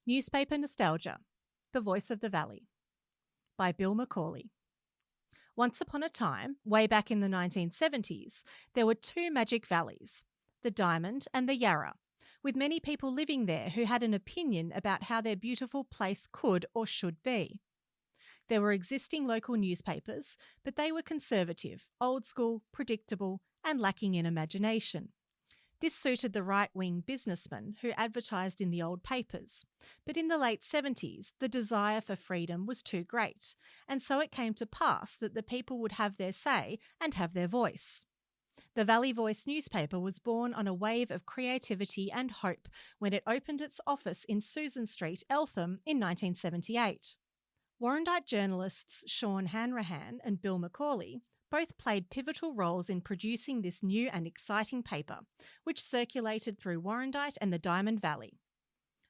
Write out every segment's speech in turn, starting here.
Newspaper Nostalgia, The Voice of the Valley, by Bill McAULey. Once upon a time, way back in the 1970s, there were two magic valleys, the Diamond and the Yarra, with many people living there who had an opinion about how their beautiful place could or should be. There were existing local newspapers, but they were conservative, old school, predictable, and lacking in imagination. This suited the right-wing businessmen who advertised in the old papers. But in the late 70s, the desire for freedom was too great, and so it came to pass that the people would have their say and have their voice. The Valley Voice newspaper was born on a wave of creativity and hope when it opened its office in Susan Street, Eltham, in 1978. Warrandyte journalists Sean Hanrahan and Bill McAULey both played pivotal roles in producing this new and exciting paper, which circulated through Warrandyte and the Diamond Valley.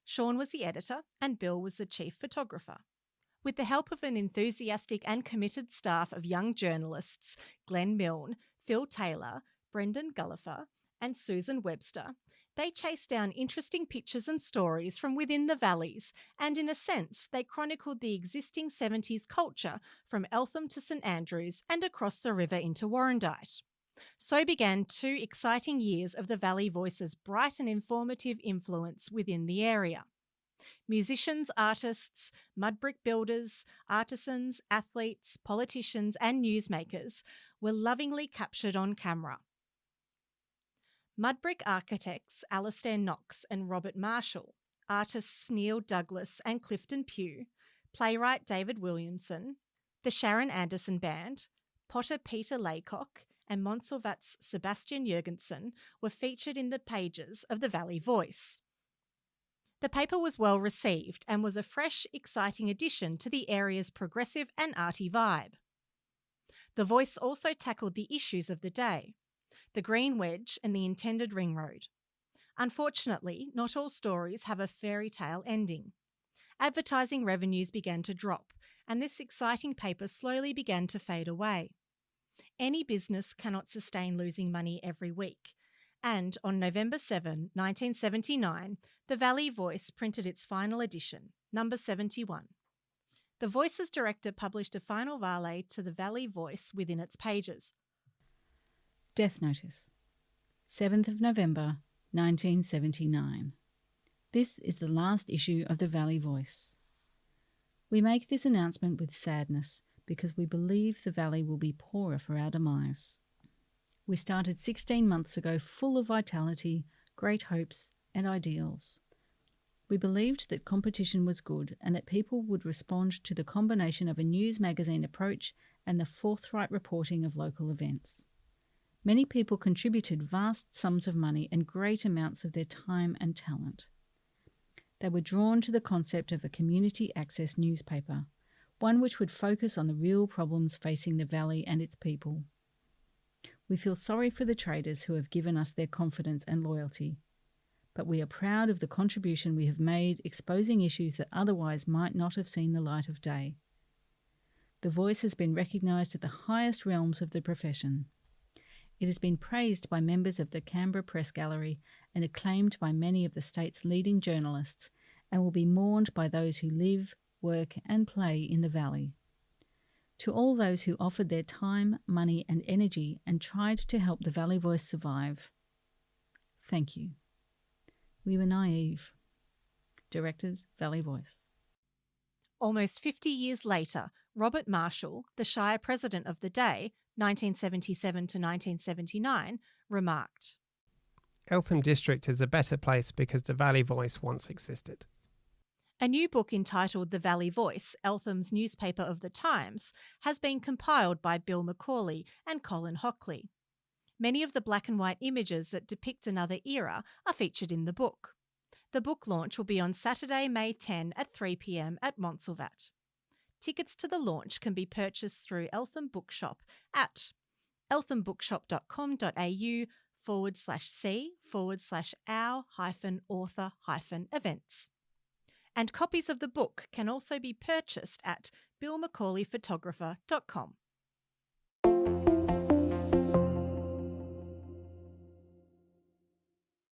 Sean was the editor and Bill was the chief photographer. With the help of an enthusiastic and committed staff of young journalists, Glenn Milne, Phil Taylor, Brendan Gullifer, and Susan Webster, they chased down interesting pictures and stories from within the valleys, and in a sense, they chronicled the existing 70s culture from Eltham to St Andrews and across the river into Warrandyte. So began 2 exciting years of the Valley Voice's bright and informative influence within the area. Musicians, artists, mud brick builders, artisans, athletes, politicians, and newsmakers were lovingly captured on camera. Mudbrick architects Alastair Knox and Robert Marshall, artists Neil Douglas and Clifton Pugh, playwright David Williamson, the Sharon Anderson Band, potter Peter Laycock, and Montsalvat's Sebastian Jurgensen were featured in the pages of the Valley Voice. The paper was well received and was a fresh, exciting addition to the area's progressive and arty vibe. The Voice also tackled the issues of the day, the Green Wedge and the intended ring road. Unfortunately, not all stories have a fairy tale ending. Advertising revenues began to drop, and this exciting paper slowly began to fade away. Any business cannot sustain losing money every week, and on November 7, 1979, the Valley Voice printed its final edition, number 71. The Voice's director published a final valet to the Valley Voice within its pages. Death Notice, 7th of November, 1979. This is the last issue of the Valley Voice. We make this announcement with sadness because we believe the Valley will be poorer for our demise. We started 16 months ago full of vitality, great hopes and ideals. We believed that competition was good and that people would respond to the combination of a news magazine approach and the forthright reporting of local events. Many people contributed vast sums of money and great amounts of their time and talent. They were drawn to the concept of a community access newspaper, one which would focus on the real problems facing the Valley and its people. We feel sorry for the traders who have given us their confidence and loyalty, but we are proud of the contribution we have made exposing issues that otherwise might not have seen the light of day. The Voice has been recognised at the highest realms of the profession. It has been praised by members of the Canberra Press Gallery and acclaimed by many of the state's leading journalists, and will be mourned by those who live, work and play in the Valley. To all those who offered their time, money and energy and tried to help the Valley Voice survive, thank you. We were naive. Directors, Valley Voice. Almost 50 years later, Robert Marshall, the Shire President of the day, 1977 to 1979, remarked, Eltham District is a better place because the Valley Voice once existed. A new book entitled The Valley Voice, Eltham's newspaper of the times, has been compiled by Bill McAULey and Colin Hockley. Many of the black and white images that depict another era are featured in the book. The book launch will be on Saturday, May 10 at 3 p.m. at Montsalvat. Tickets to the launch can be purchased through Eltham Bookshop at elthambookshop.com.au/c/our-author-events. And copies of the book can also be purchased at billmcaulleyphotographer.com.